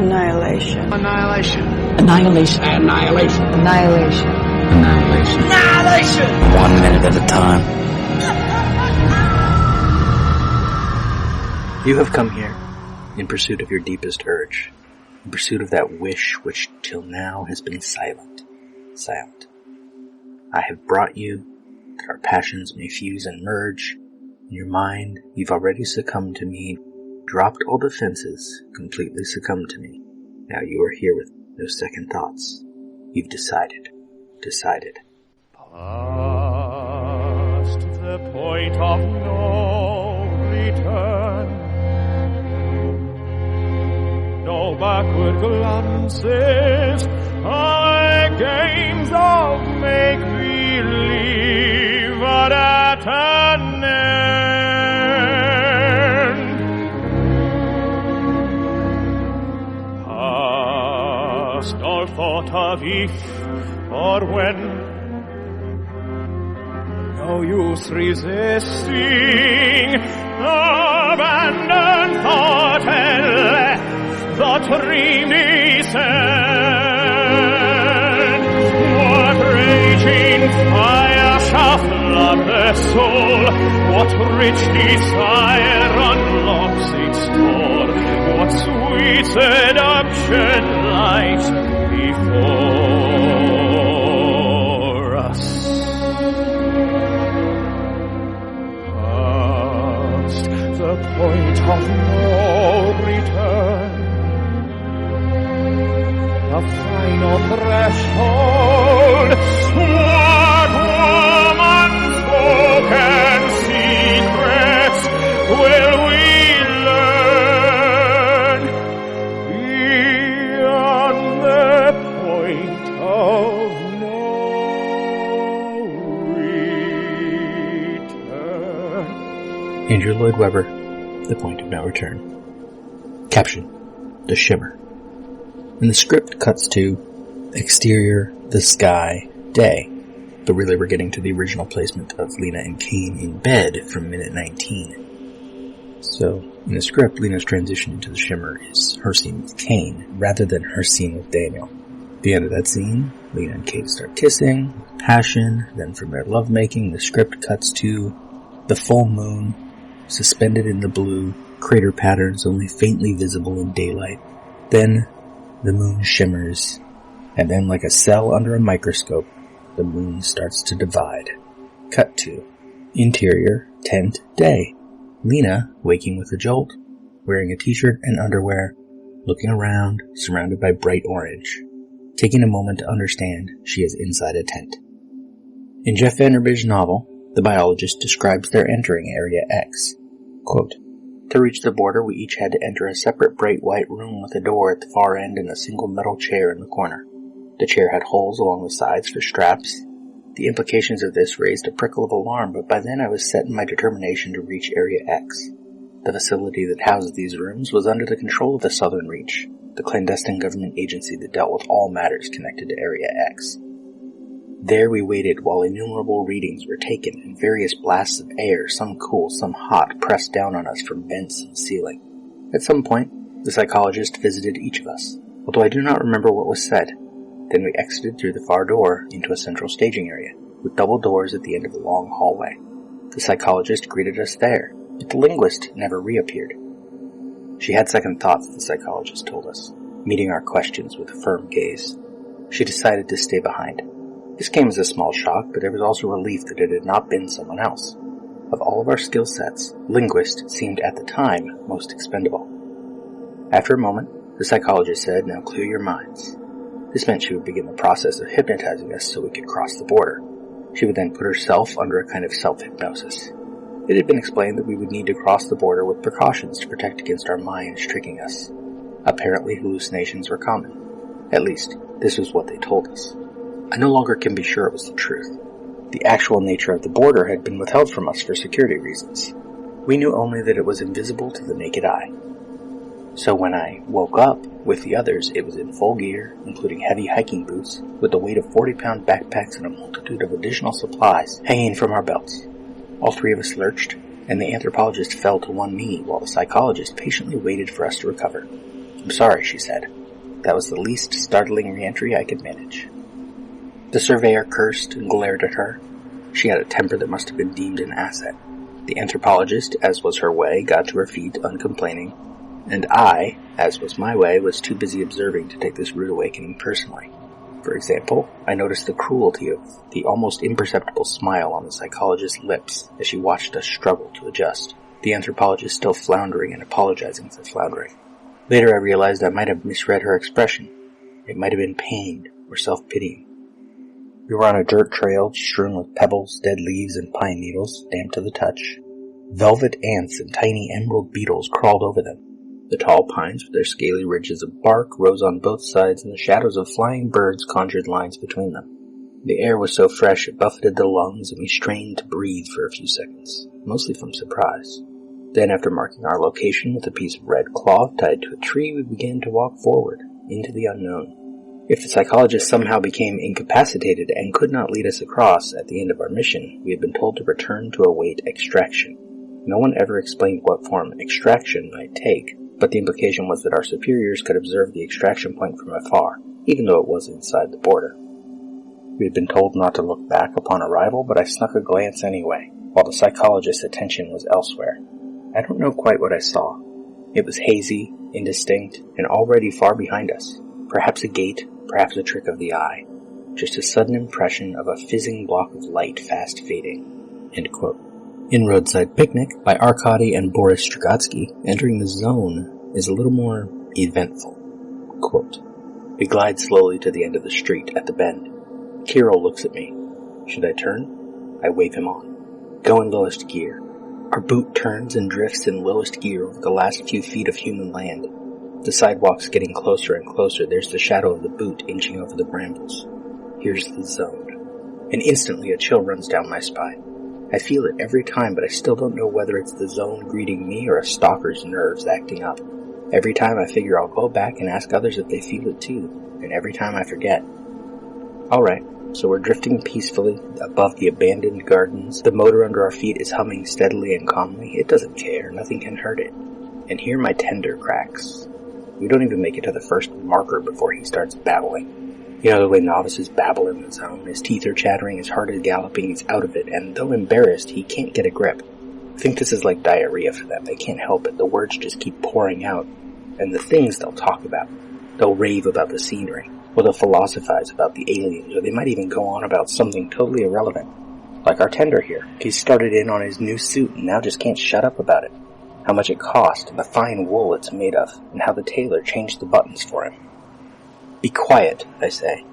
Annihilation. Annihilation. Annihilation. Annihilation. Annihilation. Annihilation. Annihilation. 1 minute at a time. You have come here in pursuit of your deepest urge, in pursuit of that wish which till now has been silent. I have brought you that our passions may fuse and merge. In your mind, you've already succumbed to me, dropped all defenses, completely succumbed to me. Now you are here with no second thoughts. You've decided. Past the point of no return, no backward glances, only games of make-believe at an end. Past all thought of if or when, no use resisting, abandoned thought and left the dream descend. What raging fire shall flood the soul? What rich desire unlocks its door? What sweet seduction lies before us? Past the point of no return, the final threshold, what woman's spoken secrets will we learn beyond the point of no return? Andrew Lloyd Webber, The Point of No Return. Caption: The Shimmer. And the script cuts to exterior, the sky, day. But really we're getting to the original placement of Lena and Kane in bed from minute 19. So, in the script, Lena's transition into the Shimmer is her scene with Kane, rather than her scene with Daniel. At the end of that scene, Lena and Kane start kissing, passion, then from their lovemaking, the script cuts to the full moon, suspended in the blue, crater patterns only faintly visible in daylight. Then the moon shimmers, and then like a cell under a microscope, the moon starts to divide. Cut to interior, tent, day. Lena, waking with a jolt, wearing a t-shirt and underwear, looking around, surrounded by bright orange. Taking a moment to understand she is inside a tent. In Jeff Vandermeer's novel, the biologist describes their entering Area X. Quote, "To reach the border, we each had to enter a separate bright white room with a door at the far end and a single metal chair in the corner. The chair had holes along the sides for straps. The implications of this raised a prickle of alarm, but by then I was set in my determination to reach Area X. The facility that housed these rooms was under the control of the Southern Reach, the clandestine government agency that dealt with all matters connected to Area X. There we waited while innumerable readings were taken and various blasts of air, some cool, some hot, pressed down on us from vents and ceiling. At some point, the psychologist visited each of us, although I do not remember what was said. Then we exited through the far door into a central staging area, with double doors at the end of a long hallway. The psychologist greeted us there, but the linguist never reappeared. She had second thoughts, the psychologist told us, meeting our questions with a firm gaze. She decided to stay behind. This came as a small shock, but there was also relief that it had not been someone else. Of all of our skill sets, linguist seemed at the time most expendable. After a moment, the psychologist said, "Now clear your minds." This meant she would begin the process of hypnotizing us so we could cross the border. She would then put herself under a kind of self-hypnosis. It had been explained that we would need to cross the border with precautions to protect against our minds tricking us. Apparently hallucinations were common. At least, this was what they told us. I no longer can be sure it was the truth. The actual nature of the border had been withheld from us for security reasons. We knew only that it was invisible to the naked eye. So when I woke up with the others, it was in full gear, including heavy hiking boots, with the weight of 40-pound backpacks and a multitude of additional supplies hanging from our belts. All three of us lurched, and the anthropologist fell to one knee while the psychologist patiently waited for us to recover. "I'm sorry," she said. That was the least startling re-entry I could manage. The surveyor cursed and glared at her. She had a temper that must have been deemed an asset. The anthropologist, as was her way, got to her feet, uncomplaining, and I, as was my way, was too busy observing to take this rude awakening personally. For example, I noticed the cruelty of the almost imperceptible smile on the psychologist's lips as she watched us struggle to adjust, the anthropologist still floundering and apologizing for floundering. Later I realized I might have misread her expression. It might have been pained or self-pitying. We were on a dirt trail strewn with pebbles, dead leaves, and pine needles, damp to the touch. Velvet ants and tiny emerald beetles crawled over them. The tall pines with their scaly ridges of bark rose on both sides, and the shadows of flying birds conjured lines between them. The air was so fresh it buffeted the lungs, and we strained to breathe for a few seconds, mostly from surprise. Then, after marking our location with a piece of red cloth tied to a tree, we began to walk forward, into the unknown. If the psychologist somehow became incapacitated and could not lead us across at the end of our mission, we had been told to return to await extraction. No one ever explained what form extraction might take, but the implication was that our superiors could observe the extraction point from afar, even though it was inside the border. We had been told not to look back upon arrival, but I snuck a glance anyway, while the psychologist's attention was elsewhere. I don't know quite what I saw. It was hazy, indistinct, and already far behind us. Perhaps a gate, perhaps a trick of the eye. Just a sudden impression of a fizzing block of light fast fading." End quote. In Roadside Picnic, by Arkady and Boris Strugatsky, entering the zone is a little more eventful. Quote, "We glide slowly to the end of the street at the bend. Kirill looks at me. Should I turn? I wave him on. Go in lowest gear. Our boot turns and drifts in lowest gear over the last few feet of human land. The sidewalk's getting closer and closer. There's the shadow of the boot inching over the brambles. Here's the zone. And instantly a chill runs down my spine. I feel it every time, but I still don't know whether it's the zone greeting me or a stalker's nerves acting up. Every time I figure I'll go back and ask others if they feel it too, and every time I forget. Alright, so we're drifting peacefully above the abandoned gardens. The motor under our feet is humming steadily and calmly. It doesn't care, nothing can hurt it. And here my tender cracks. We don't even make it to the first marker before he starts babbling. You know the way novices babble in the zone. His teeth are chattering, his heart is galloping, he's out of it, and though embarrassed, he can't get a grip. I think this is like diarrhea for them. They can't help it. The words just keep pouring out. And the things they'll talk about. They'll rave about the scenery, or they'll philosophize about the aliens, or they might even go on about something totally irrelevant. Like our tender here. He's started in on his new suit and now just can't shut up about it. How much it cost, and the fine wool it's made of, and how the tailor changed the buttons for him. Be quiet, I say.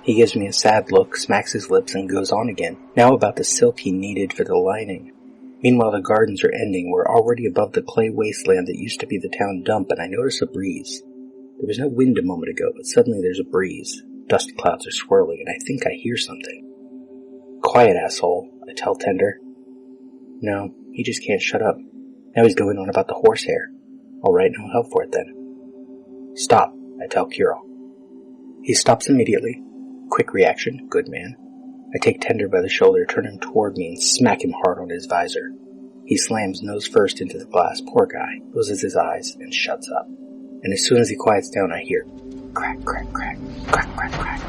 He gives me a sad look, smacks his lips, and goes on again, now about the silk he needed for the lining. Meanwhile the gardens are ending. We're already above the clay wasteland that used to be the town dump, and I notice a breeze. There was no wind a moment ago, but suddenly there's a breeze. Dust clouds are swirling, and I think I hear something. Quiet, asshole, I tell Tender. No, he just can't shut up. Now he's going on about the horsehair. Alright, no help for it then. Stop, I tell Kirill. He stops immediately. Quick reaction, good man. I take Tender by the shoulder, turn him toward me, and smack him hard on his visor. He slams nose first into the glass, poor guy, closes his eyes, and shuts up. And as soon as he quiets down, I hear crack, crack, crack, crack, crack, crack.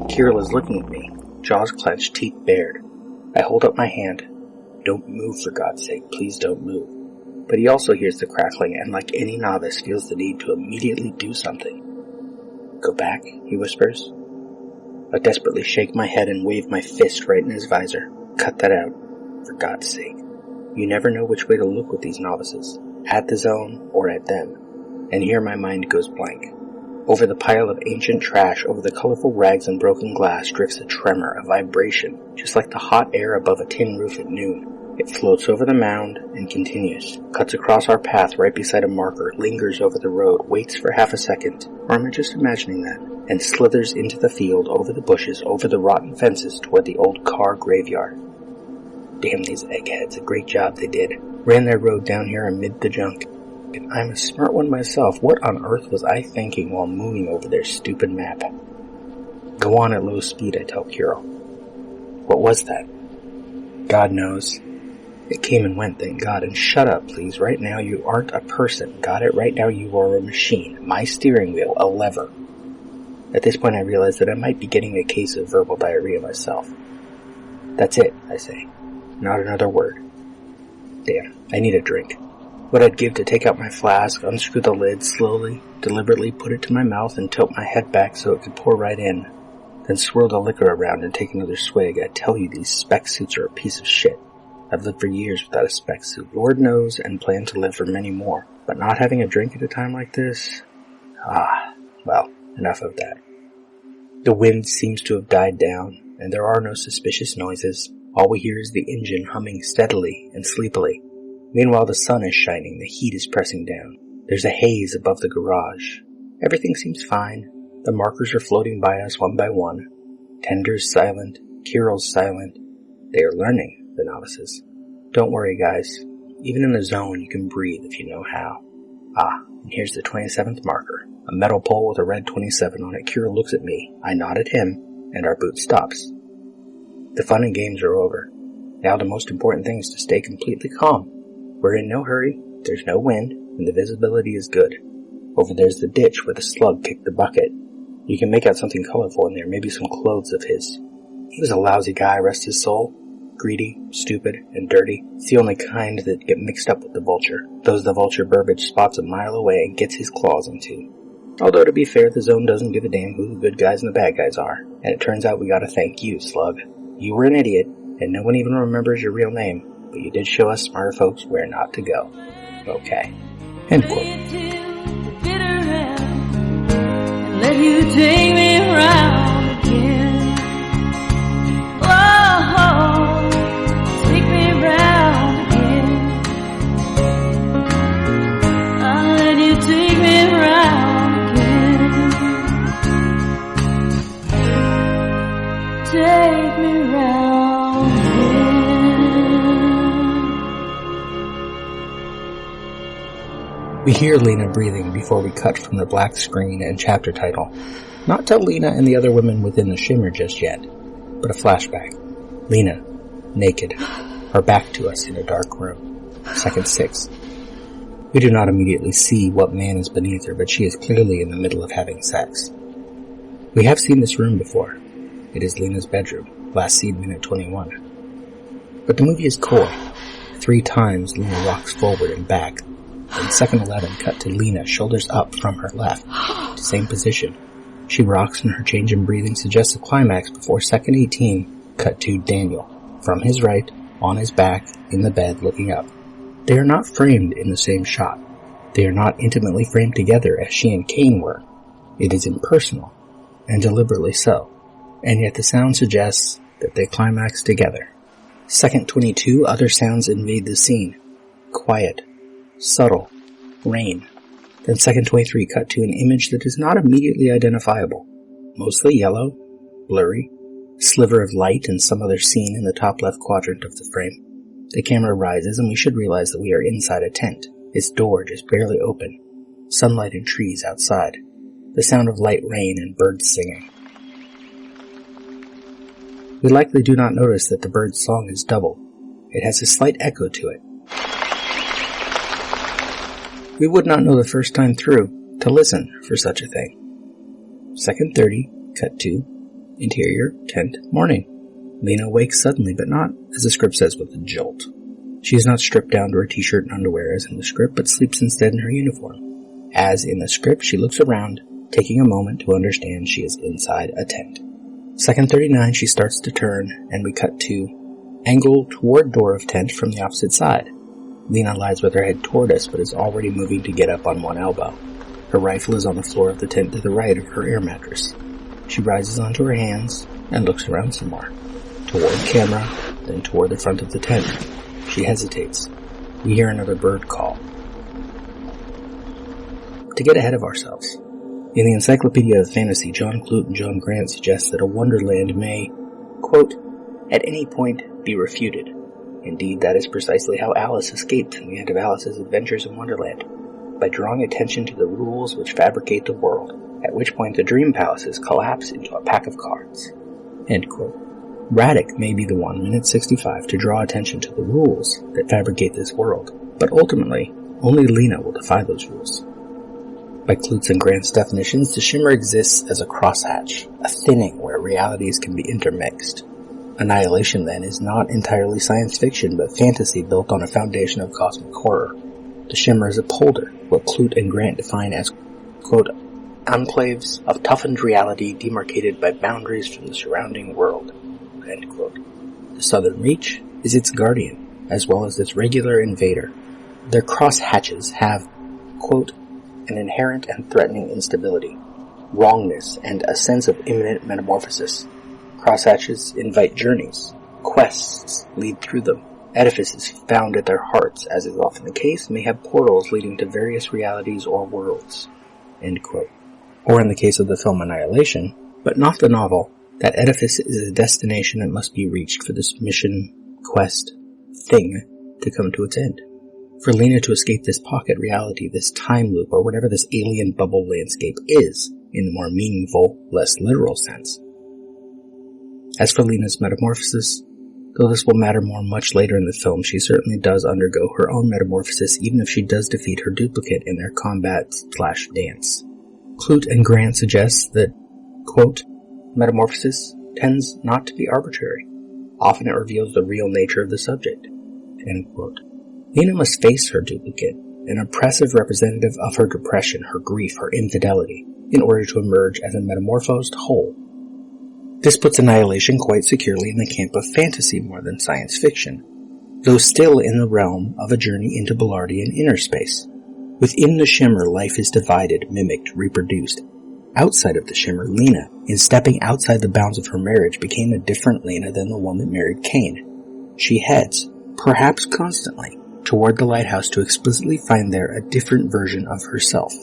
Kirill is looking at me, jaws clenched, teeth bared. I hold up my hand. Don't move, for God's sake, please don't move. But he also hears the crackling and, like any novice, feels the need to immediately do something. Go back, he whispers. I desperately shake my head and wave my fist right in his visor. Cut that out, for God's sake. You never know which way to look with these novices, at the zone or at them. And here my mind goes blank. Over the pile of ancient trash, over the colorful rags and broken glass, drifts a tremor, a vibration, just like the hot air above a tin roof at noon. It floats over the mound and continues, cuts across our path right beside a marker, lingers over the road, waits for half a second, or am I just imagining that, and slithers into the field, over the bushes, over the rotten fences, toward the old car graveyard. Damn these eggheads, a great job they did. Ran their road down here amid the junk. I'm a smart one myself. What on earth was I thinking while moving over their stupid map? Go on at low speed, I tell Kirill. What was that? God knows. It came and went, thank God. And shut up, please. Right now you aren't a person. Got it? Right now you are a machine. My steering wheel, a lever. At this point I realize that I might be getting a case of verbal diarrhea myself. That's it, I say. Not another word. Damn, I need a drink. What I'd give to take out my flask, unscrew the lid slowly, deliberately put it to my mouth and tilt my head back so it could pour right in. Then swirl the liquor around and take another swig. I tell you, these spec suits are a piece of shit. I've lived for years without a spec suit, Lord knows, and plan to live for many more. But not having a drink at a time like this? Well, enough of that. The wind seems to have died down, and there are no suspicious noises. All we hear is the engine humming steadily and sleepily. Meanwhile, the sun is shining, the heat is pressing down. There's a haze above the garage. Everything seems fine. The markers are floating by us one by one. Tender's silent, Kirill's silent. They are learning, the novices. Don't worry, guys. Even in the zone, you can breathe if you know how. And here's the 27th marker. A metal pole with a red 27 on it. Kirill looks at me. I nod at him, and our boot stops. The fun and games are over. Now the most important thing is to stay completely calm. We're in no hurry, there's no wind, and the visibility is good. Over there's the ditch where the slug kicked the bucket. You can make out something colorful in there, maybe some clothes of his. He was a lousy guy, rest his soul. Greedy, stupid, and dirty. It's the only kind that get mixed up with the vulture. Those the vulture Burbage spots a mile away and gets his claws into. Although, to be fair, the zone doesn't give a damn who the good guys and the bad guys are. And it turns out we gotta thank you, Slug. You were an idiot, and no one even remembers your real name, but you did show us smarter folks where not to go. Okay. End quote. Let you take me around again. Oh, take me around again. I'll let you take me around again. Take me around again. We hear Lena breathing before we cut from the black screen and chapter title. Not to Lena and the other women within the Shimmer just yet, but a flashback. Lena, naked, her back to us in a dark room. Second 6. We do not immediately see what man is beneath her, but she is clearly in the middle of having sex. We have seen this room before. It is Lena's bedroom, last seen minute 21. But the movie is coy. 3 times Lena rocks forward and back. Then second 11 cut to Lena, shoulders up from her left, to same position. She rocks and her change in breathing suggests a climax before second 18 cut to Daniel, from his right, on his back, in the bed, looking up. They are not framed in the same shot. They are not intimately framed together as she and Kane were. It is impersonal, and deliberately so, and yet the sound suggests that they climax together. Second 22, other sounds invade the scene. Quiet, subtle, rain. Then second 23 cut to an image that is not immediately identifiable. Mostly yellow, blurry, sliver of light and some other scene in the top left quadrant of the frame. The camera rises and we should realize that we are inside a tent, its door just barely open. Sunlight and trees outside. The sound of light rain and birds singing. We likely do not notice that the bird's song is double. It has a slight echo to it. We would not know the first time through to listen for such a thing. Second 30, cut to, interior, tent, morning. Lena wakes suddenly, but not, as the script says, with a jolt. She is not stripped down to her t-shirt and underwear as in the script, but sleeps instead in her uniform. As in the script, she looks around, taking a moment to understand she is inside a tent. Second 39, she starts to turn, and we cut to angle toward door of tent from the opposite side. Lena lies with her head toward us, but is already moving to get up on one elbow. Her rifle is on the floor of the tent to the right of her air mattress. She rises onto her hands and looks around some more. Toward camera, then toward the front of the tent. She hesitates. We hear another bird call. To get ahead of ourselves. In the Encyclopedia of Fantasy, John Clute and John Grant suggest that a wonderland may, quote, at any point be refuted. Indeed, that is precisely how Alice escaped in the end of Alice's Adventures in Wonderland. by drawing attention to the rules which fabricate the world, at which point the dream palaces collapse into a pack of cards." End quote. Radek may be the one, minute 65, to draw attention to the rules that fabricate this world, but ultimately, only Lena will defy those rules. By Klutz and Grant's definitions, the Shimmer exists as a crosshatch, a thinning where realities can be intermixed. Annihilation, then, is not entirely science fiction, but fantasy built on a foundation of cosmic horror. The Shimmer is a polder, what Klutz and Grant define as, quote, enclaves of toughened reality demarcated by boundaries from the surrounding world, end quote. The Southern Reach is its guardian, as well as its regular invader. Their crosshatches have, quote, an inherent and threatening instability, wrongness, and a sense of imminent metamorphosis. Crosshatches invite journeys. Quests lead through them. Edifices found at their hearts, as is often the case, may have portals leading to various realities or worlds. End quote. Or in the case of the film Annihilation, but not the novel, that edifice is a destination that must be reached for this mission, quest, thing to come to its end. For Lena to escape this pocket reality, this time loop, or whatever this alien bubble landscape is, in the more meaningful, less literal sense. As for Lena's metamorphosis, though this will matter more much later in the film, she certainly does undergo her own metamorphosis, even if she does defeat her duplicate in their combat/dance. Klutz and Grant suggest that, quote, metamorphosis tends not to be arbitrary. Often it reveals the real nature of the subject, end quote. Lena must face her duplicate, an oppressive representative of her depression, her grief, her infidelity, in order to emerge as a metamorphosed whole. This puts Annihilation quite securely in the camp of fantasy more than science fiction, though still in the realm of a journey into Ballardian inner space. Within the Shimmer, life is divided, mimicked, reproduced. Outside of the Shimmer, Lena, in stepping outside the bounds of her marriage, became a different Lena than the one that married Cain. She heads, perhaps constantly, toward the lighthouse to explicitly find there a different version of herself.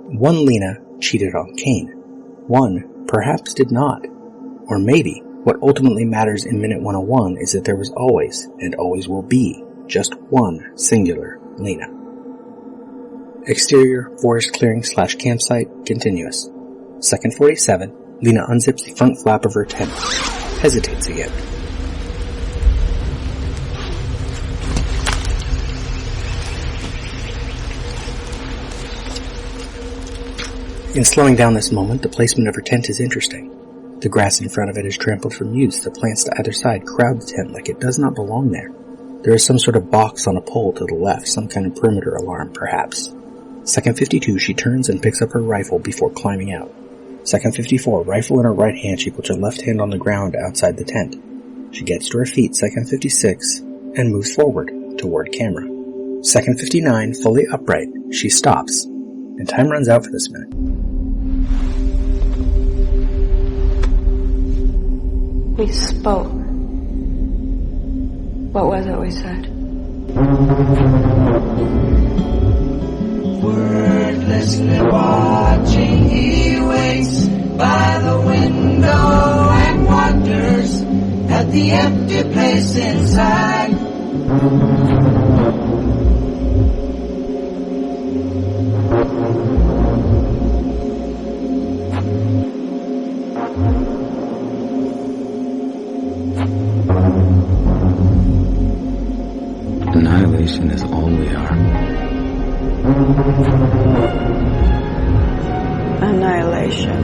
One Lena cheated on Cain. One perhaps did not. Or maybe what ultimately matters in Minute 101 is that there was always, and always will be, just one singular Lena. Exterior, forest clearing/campsite, continuous. Second 47, Lena unzips the front flap of her tent. Hesitates again. In slowing down this moment, the placement of her tent is interesting. The grass in front of it is trampled from use. The plants to either side crowd the tent like it does not belong there. There is some sort of box on a pole to the left, some kind of perimeter alarm, perhaps. Second 52, she turns and picks up her rifle before climbing out. Second 54, rifle in her right hand, she puts her left hand on the ground outside the tent. She gets to her feet, second 56, and moves forward, toward camera. Second 59, fully upright, she stops, and time runs out for this minute. We spoke. What was it we said? Wordlessly watching, he waits by the window and wonders at the empty place inside. Annihilation is all we are. Annihilation.